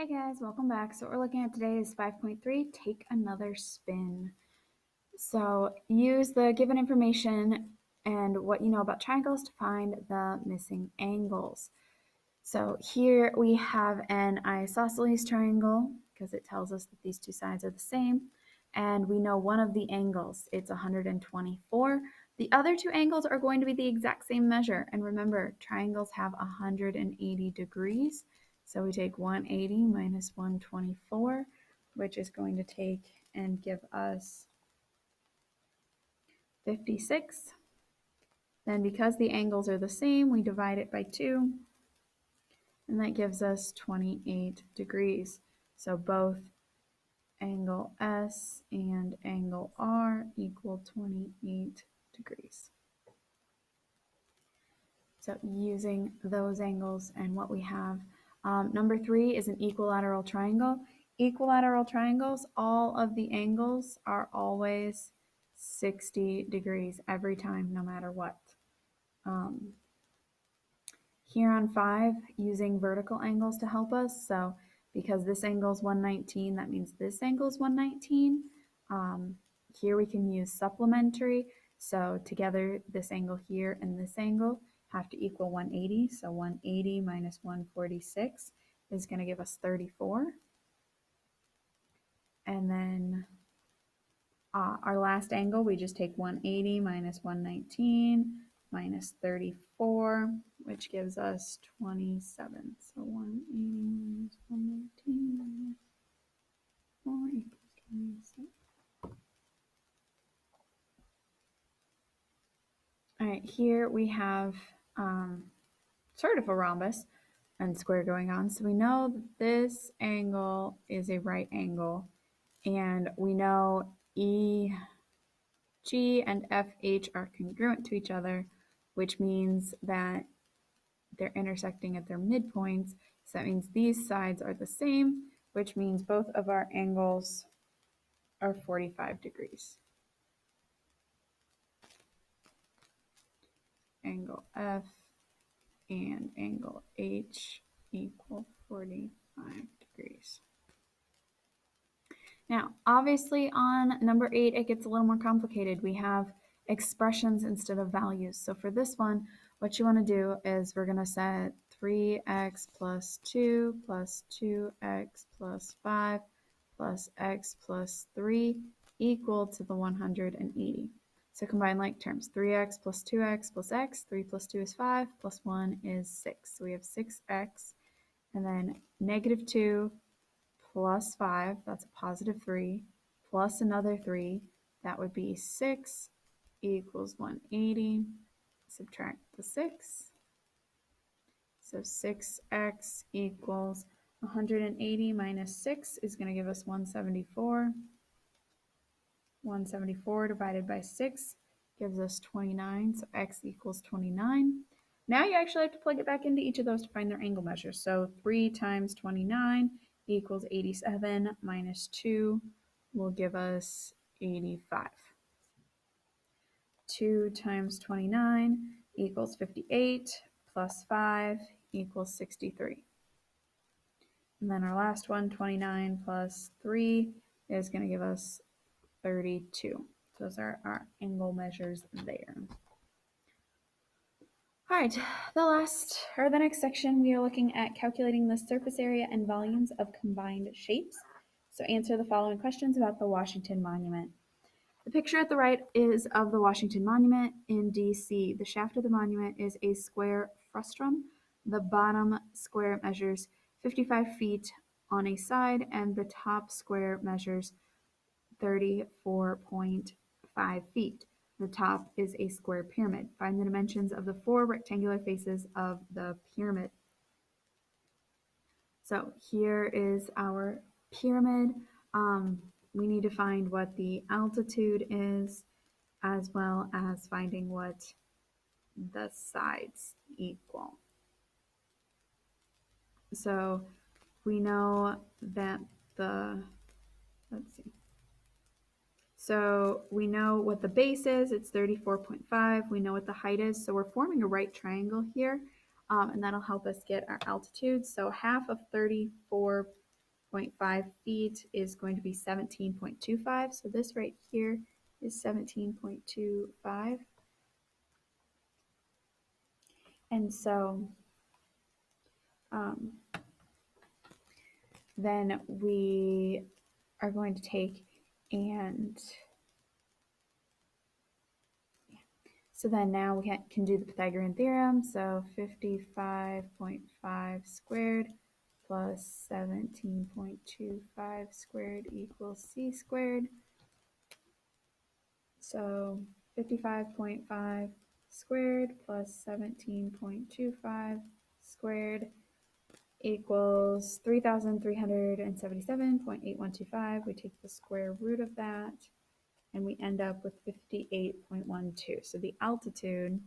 Hi guys, welcome back. So what we're looking at today is 5.3, take another spin. So use the given information and what you know about triangles to find the missing angles. So here we have an isosceles triangle because it tells us that these two sides are the same. And we know one of the angles, it's 124. The other two angles are going to be the exact same measure. And remember, triangles have 180 degrees. So we take 180 minus 124, which is going to take and give us 56. Then because the angles are the same, we divide it by 2. And that gives us 28 degrees. So both angle S and angle R equal 28 degrees. So using those angles and what we have, number 3 is an equilateral triangle. Equilateral triangles, all of the angles are always 60 degrees every time, no matter what. Here on 5, using vertical angles to help us. So because this angle is 119, that means this angle is 119. Here we can use supplementary. So together, this angle here and this angle have to equal 180. So 180 minus 146 is going to give us 34. And then our last angle, we just take 180 minus 119 minus 34, which gives us 27. So 180 minus 119 minus 4 equals 27. All right, here we have sort of a rhombus and square going on. So we know that this angle is a right angle, and we know EG and FH are congruent to each other, which means that they're intersecting at their midpoints. So that means these sides are the same, which means both of our angles are 45 degrees. Angle F and angle H equal 45 degrees. Now, obviously on number 8, it gets a little more complicated. We have expressions instead of values. So for this one, what you want to do is we're going to set 3x plus 2 plus 2x plus 5 plus x plus 3 equal to the 180. So combine like terms. 3x plus 2x plus x, 3 plus 2 is 5, plus 1 is 6. So we have 6x, and then negative 2 plus 5, that's a positive 3, plus another 3, that would be 6 equals 180. Subtract the 6. So 6x equals 180 minus 6 is going to give us 174. 174 divided by 6 gives us 29, so x equals 29. Now you actually have to plug it back into each of those to find their angle measures. So 3 times 29 equals 87 minus 2 will give us 85. 2 times 29 equals 58 plus 5 equals 63. And then our last one, 29 plus 3, is going to give us 32. Those are our angle measures there. All right, the next section, we are looking at calculating the surface area and volumes of combined shapes. So answer the following questions about the Washington Monument. The picture at the right is of the Washington Monument in DC. The shaft of the monument is a square frustum. The bottom square measures 55 feet on a side, and the top square measures 34.5 feet. The top is a square pyramid. Find the dimensions of the 4 rectangular faces of the pyramid. So here is our pyramid. We need to find what the altitude is, as well as finding what the sides equal. So we know that let's see. So we know what the base is, it's 34.5. We know what the height is, so we're forming a right triangle here, and that'll help us get our altitude. So half of 34.5 58.5 feet is going to be 17.25. So this right here is 17.25. And so then we are going to take and so then now we can do the Pythagorean theorem. So 55.5 squared plus 17.25 squared equals c squared. So 55.5 squared plus 17.25 squared equals 3,377.8125. We take the square root of that, and we end up with 58.12. So the altitude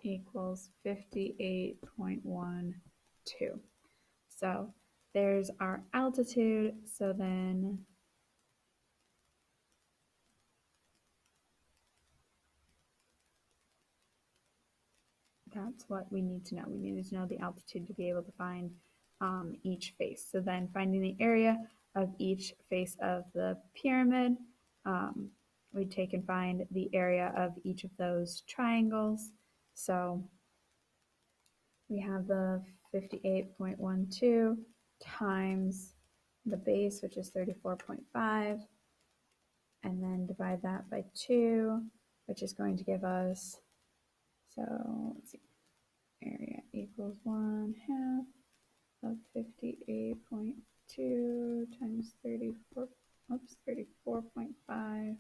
equals 58.12. So there's our altitude. So then that's what we need to know. We need to know the altitude to be able to find each face. So then finding the area of each face of the pyramid, we take and find the area of each of those triangles. So we have the 58.12 times the base, which is 34.5, and then divide that by 2, which is going to give us, so let's see, area equals 1/2 of 58.2 times 34.5.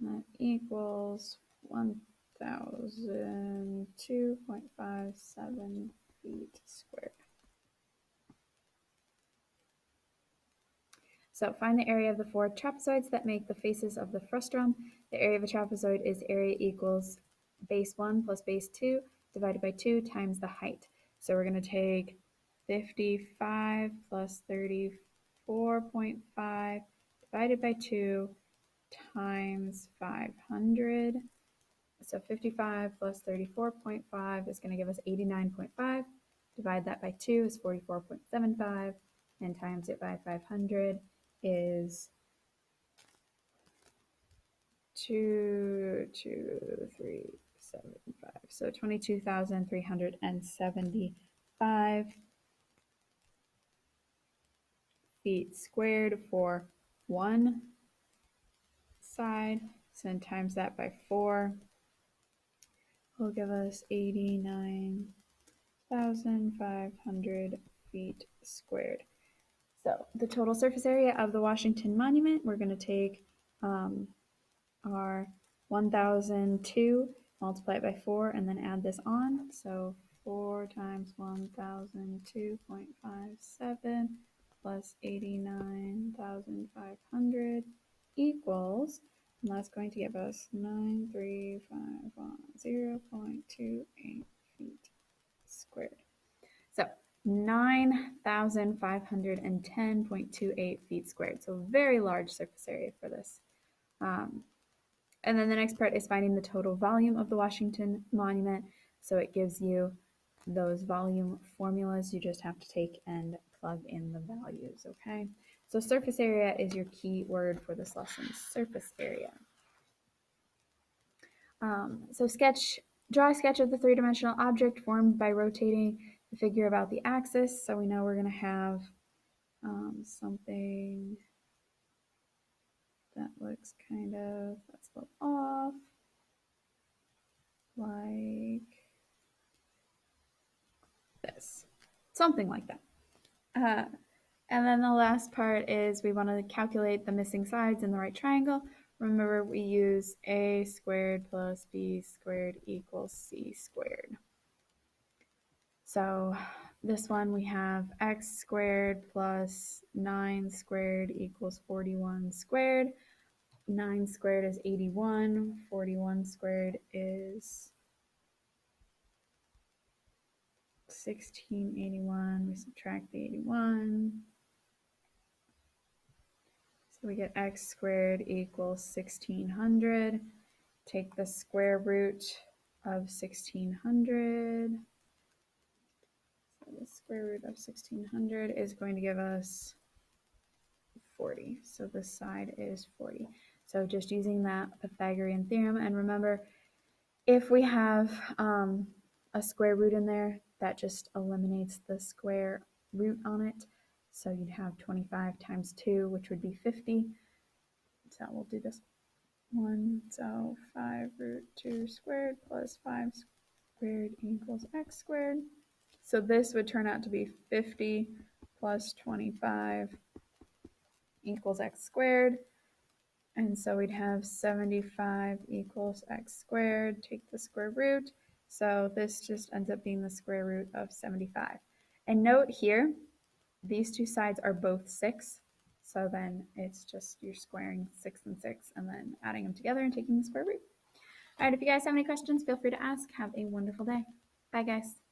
That equals 1,002.57 feet squared. So find the area of the 4 trapezoids that make the faces of the frustum. The area of a trapezoid is area equals base 1 plus base 2 divided by 2 times the height. So we're going to take 55 plus 34.5 divided by 2 times 500. So 55 plus 34.5 is going to give us 89.5. Divide that by 2 is 44.75, and times it by 500 is 22375. So 22,375 feet squared for one side. So then times that by 4 will give us 89,500 feet squared. So the total surface area of the Washington Monument, we're going to take our 1,002, multiply it by 4, and then add this on. So 4 times 1,002.57 plus 89,500 equals, and that's going to give us 93510.28 feet squared. So 9,510.28 feet squared. So very large surface area for this. And then the next part is finding the total volume of the Washington Monument. So it gives you those volume formulas. You just have to take and plug in the values, okay? So surface area is your key word for this lesson, surface area. So draw a sketch of the three-dimensional object formed by rotating the figure about the axis. So we know we're going to have something that looks kind of, that's a little off, like this, something like that. And then the last part is we want to calculate the missing sides in the right triangle. Remember, we use a squared plus b squared equals c squared. So this one we have x squared plus 9 squared equals 41 squared. 9 squared is 81. 41 squared is 1681. We subtract the 81. So we get x squared equals 1600. Take the square root of 1600. So the square root of 1600 is going to give us 40. So this side is 40. So just using that Pythagorean theorem, and remember, if we have a square root in there, that just eliminates the square root on it. So you'd have 25 times 2, which would be 50. So we'll do this one. So 5 root 2 squared plus 5 squared equals x squared. So this would turn out to be 50 plus 25 equals x squared. And so we'd have 75 equals x squared, take the square root. So this just ends up being the square root of 75. And note here, these two sides are both 6. So then it's just you're squaring 6 and 6 and then adding them together and taking the square root. All right, if you guys have any questions, feel free to ask. Have a wonderful day. Bye, guys.